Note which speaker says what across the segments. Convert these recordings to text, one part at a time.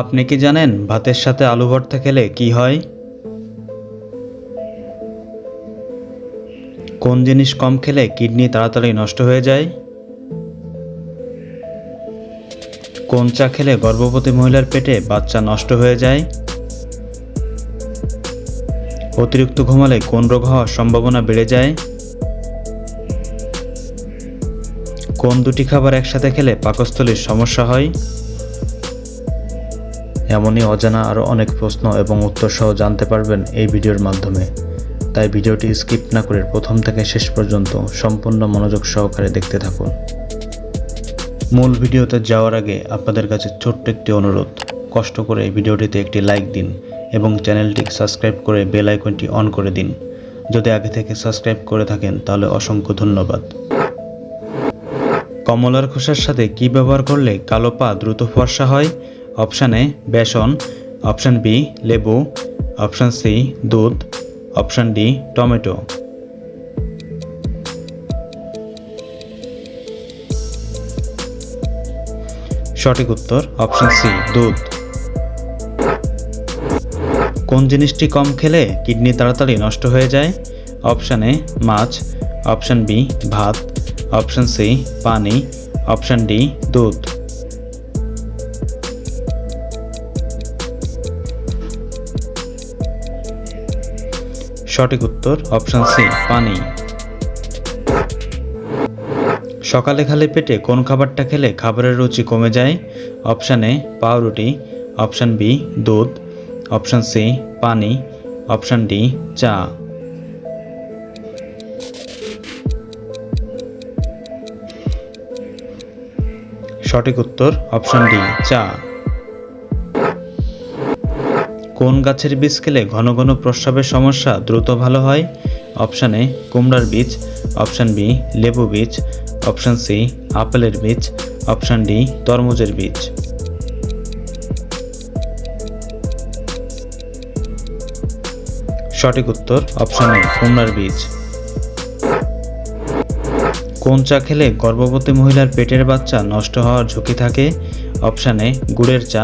Speaker 1: আপনি কি জানেন ভাতের সাথে আলু ভর্তা খেলে কি হয়? কোন জিনিস কম খেলে কিডনি তাড়াতাড়ি নষ্ট হয়ে যায়? কোন চা খেলে গর্ভবতী মহিলার পেটে বাচ্চা নষ্ট হয়ে যায়? অতিরিক্ত ঘুমালে কোন রোগ হওয়ার সম্ভাবনা বেড়ে যায়? কোন দুটি খাবার একসাথে খেলে পাকস্থলীর সমস্যা হয়? এমনই অজানা আরও অনেক প্রশ্ন এবং উত্তর সহ জানতে পারবেন এই ভিডিওর মাধ্যমে। তাই ভিডিওটি স্কিপ না করে প্রথম থেকে শেষ পর্যন্ত সম্পূর্ণ মনোযোগ সহকারে দেখতে থাকুন। মূল ভিডিওতে যাওয়ার আগে আপনাদের কাছে ছোট্ট একটি অনুরোধ, কষ্ট করে এই ভিডিওটিতে একটি লাইক দিন এবং চ্যানেলটি সাবস্ক্রাইব করে বেল আইকনটি অন করে দিন। যদি আগে থেকে সাবস্ক্রাইব করে থাকেন তাহলে অসংখ্য ধন্যবাদ। কমলার খোসার সাথে কি ব্যবহার করলে কালো পা দ্রুত ফর্সা হয়? অপশান এ বেসন, অপশান বি লেবু, অপশান সি দুধ, অপশান ডি টমেটো। সঠিক উত্তর অপশান সি দুধ। কোন জিনিসটি কম খেলে কিডনি তাড়াতাড়ি নষ্ট হয়ে যায়? অপশান এ মাছ, অপশান বি ভাত, অপশান সি পানি, অপশান ডি দুধ। সঠিক উত্তর অপশান সি পানি। সকালে খালি পেটে কোন খাবারটা খেলে খাবারের রুচি কমে যায়? অপশান এ পাউরুটি, অপশান বি দুধ, অপশান সি পানি, অপশান ডি চা। সঠিক উত্তর অপশান ডি চা। কোন গাছের বীজ খেলে ঘন ঘন প্রস্রাবের সমস্যা দ্রুত ভালো হয়? অপশান এ কুমড়ার বীজ, অপশান বি লেবু বীজ, অপশান সি আপেলের বীজ, অপশান ডি তরমুজের বীজ। সঠিক উত্তর অপশান এ কুমড়ার বীজ। কোন চা খেলে গর্ভবতী মহিলার পেটের বাচ্চা নষ্ট হওয়ার ঝুঁকি থাকে? অপশান এ গুড়ের চা,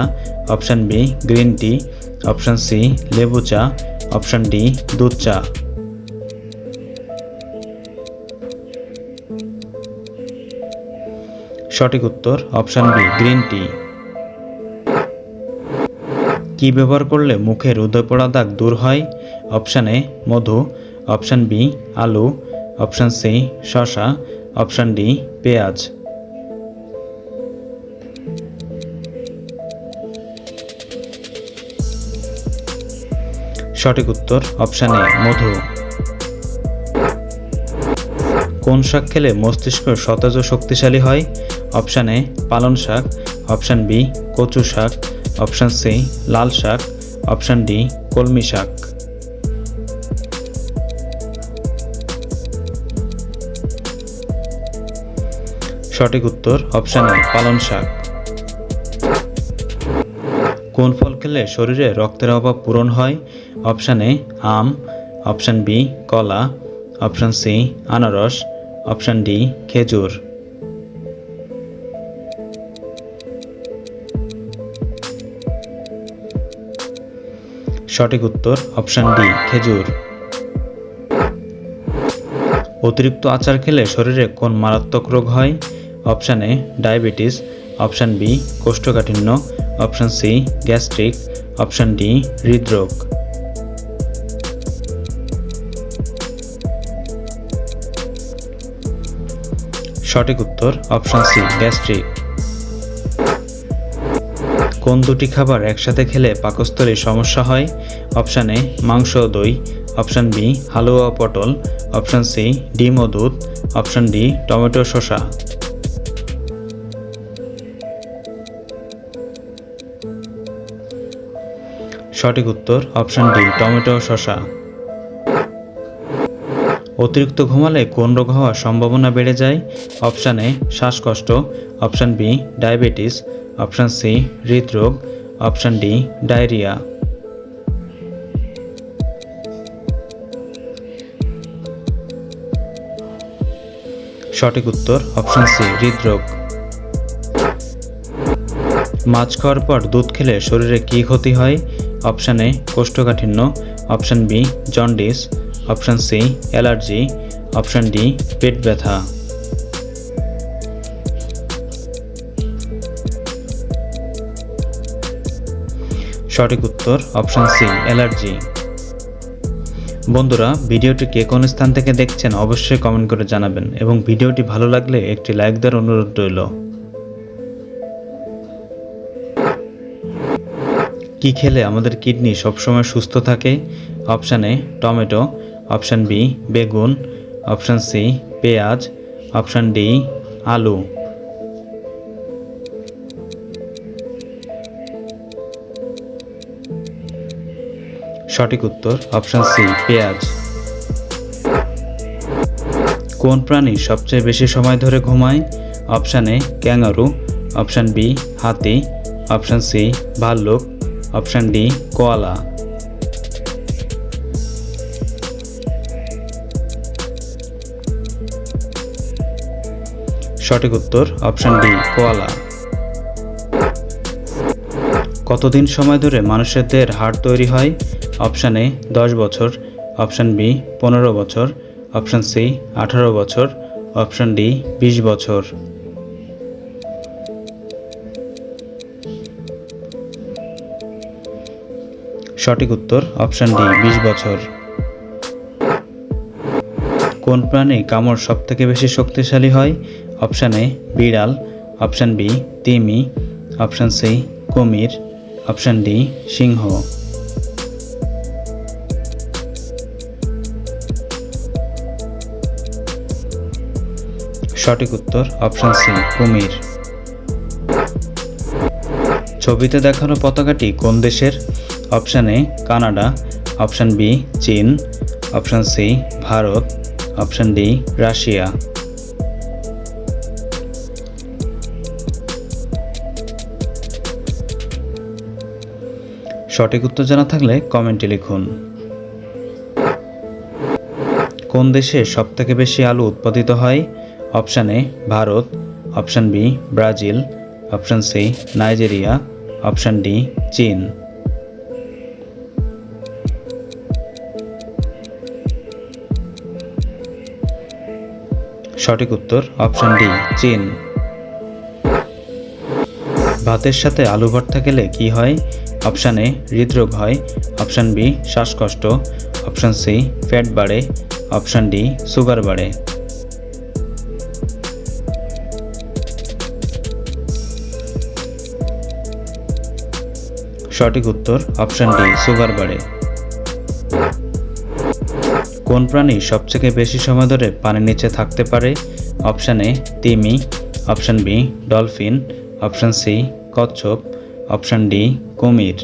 Speaker 1: option B green tea, option C লেবু চা, অপশান ডি দুধ চা। সঠিক উত্তর অপশান বি গ্রিন টি। কি ব্যবহার করলে মুখে রোদে পড়া দাগ দূর হয়? অপশান এ মধু, অপশান বি আলু, অপশান সি শসা, অপশান ডি পেঁয়াজ। সঠিক উত্তর অপশান এ মধু। কোন শাক খেলে মস্তিষ্ক সতেজ ও শক্তিশালী হয়? অপশান এ পালং শাক, অপশান বি কচু শাক, অপশান সি লাল শাক, অপশান ডি কলমি শাক। সঠিক উত্তর অপশান এ পালং শাক। কোন ফল খেলে শরীরে রক্তের অভাব পূরণ হয়? অপশান এ আম, অপশান বি কলা, অপশান সি আনারস, অপশান ডি খেজুর। সঠিক উত্তর অপশান ডি খেজুর। অতিরিক্ত আচার খেলে শরীরে কোন মারাত্মক রোগ হয়? Option A diabetes, option B কোষ্ঠকাঠিন্য, option C gastric, option D হৃদরোগ। সঠিক উত্তর অপশান সি গ্যাস্ট্রিক। কোন দুটি খাবার একসাথে খেলে পাকস্থলীর সমস্যা হয়? অপশান এ মাংস ও দই, অপশান বি হালুয়া ও পটল, অপশান সি ডিম ও দুধ, অপশান ডি টমেটো শসা। সঠিক উত্তর অপশান ডি টমেটো শসা। অতিরিক্ত ঘুমালে কোন রোগ হওয়ার সম্ভাবনা বেড়ে যায়? অপশান এ শ্বাসকষ্ট, option B diabetes, option C হৃদরোগ, অপশান ডি ডায়রিয়া। সঠিক উত্তর অপশান সি হৃদরোগ। মাছ খাওয়ার পর দুধ খেলে শরীরে কী ক্ষতি হয়? অপশান এ কোষ্ঠকাঠিন্য, option B jaundice, option C allergy, option D পেট ব্যথা। সঠিক উত্তর অপশান সি অ্যালার্জি। বন্ধুরা, ভিডিওটি কে কোন স্থান থেকে দেখছেন অবশ্যই কমেন্ট করে জানাবেন এবং ভিডিওটি ভালো লাগলে একটি লাইক দেওয়ার অনুরোধ রইল। কি খেলে আমাদের কিডনি সবসময় সুস্থ থাকে? Option A tomato, option B বেগুন, অপশান সি পেঁয়াজ, অপশান ডি আলু। সঠিক উত্তর অপশান সি পেঁয়াজ। কোন প্রাণী সবচেয়ে বেশি সময় ধরে ঘুমায়? Option A kangaroo, option B হাতি, অপশান সি ভাল্লুক, অপশান ডি কোয়ালা। সঠিক উত্তর অপশান ডি কোয়ালা। কতদিন সময় ধরে মানুষের দেহের হাড় তৈরি হয়? অপশান এ 10 বছর, অপশান বি 15 বছর, অপশান সি 18 বছর, অপশান ডি 20 বছর। সঠিক উত্তর অপশান ডি 20 বছর। কোন প্রাণী কামড় সবথেকে বেশি শক্তিশালী হয়? অপশান এ বিড়াল, অপশান বি তিমি, অপশান সি কুমির, অপশান ডি সিংহ। সঠিক উত্তর অপশান সি কুমির। ছবিতে দেখানো পতাকাটি কোন দেশের? Option A Canada, option B চীন, option C Bharat, option D Russia. সঠিক উত্তর জানা থাকলে কমেন্টে লিখুন। কোন দেশে সবথেকে বেশি আলু উৎপাদিত হয়? Option A Bharat, option B Brazil, option C Nigeria, option D চীন। সঠিক উত্তর অপশান ডি চীন। ভাতের সাথে আলু ভর্তা খেলে কি হয়? অপশান এ হৃদরোগ হয়, অপশান বি শ্বাসকষ্ট, অপশান সি ফ্যাট বাড়ে, অপশান ডি সুগার বাড়ে। সঠিক উত্তর অপশান ডি সুগার বাড়ে। কোন প্রাণী সবথেকে বেশি সময় ধরে পানির নিচে থাকতে পারে? অপশান এ তিমি, option B dolphin, option C কচ্ছপ, অপশান ডি কুমির।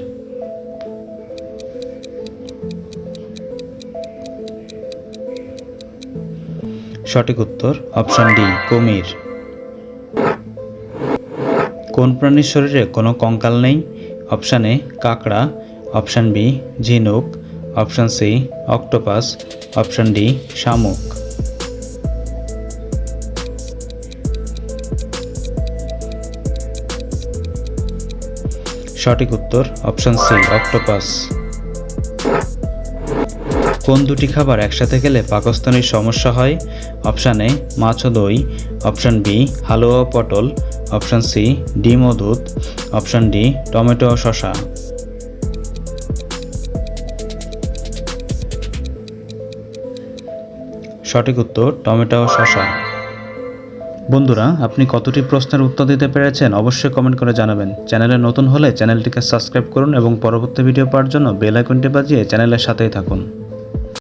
Speaker 1: সঠিক উত্তর অপশান ডি কুমির। কোন প্রাণীর শরীরে কোনো কঙ্কাল নেই? অপশান এ কাঁকড়া, অপশান বি ঝিনুক, option C octopus, option D শামুক। সঠিক উত্তর অপশান সি অক্টোপাস। কোন দুটি খাবার একসাথে খেলে পাকস্থলীর সমস্যা হয়? অপশান এ মাছ ও দই, অপশান বি হালুয়া ও পটল, অপশান সি ডিম ও দুধ, অপশান ডি টমেটো ও শসা। সঠিক উত্তর টমেটো ও শসা। বন্ধুরা, আপনি কতটি প্রশ্নের উত্তর দিতে পেরেছেন অবশ্যই কমেন্ট করে জানাবেন। চ্যানেলে নতুন হলে চ্যানেলটিকে সাবস্ক্রাইব করুন এবং পরবর্তী ভিডিও পাওয়ার জন্য বেল আইকনটি বাজিয়ে চ্যানেলের সাথেই থাকুন।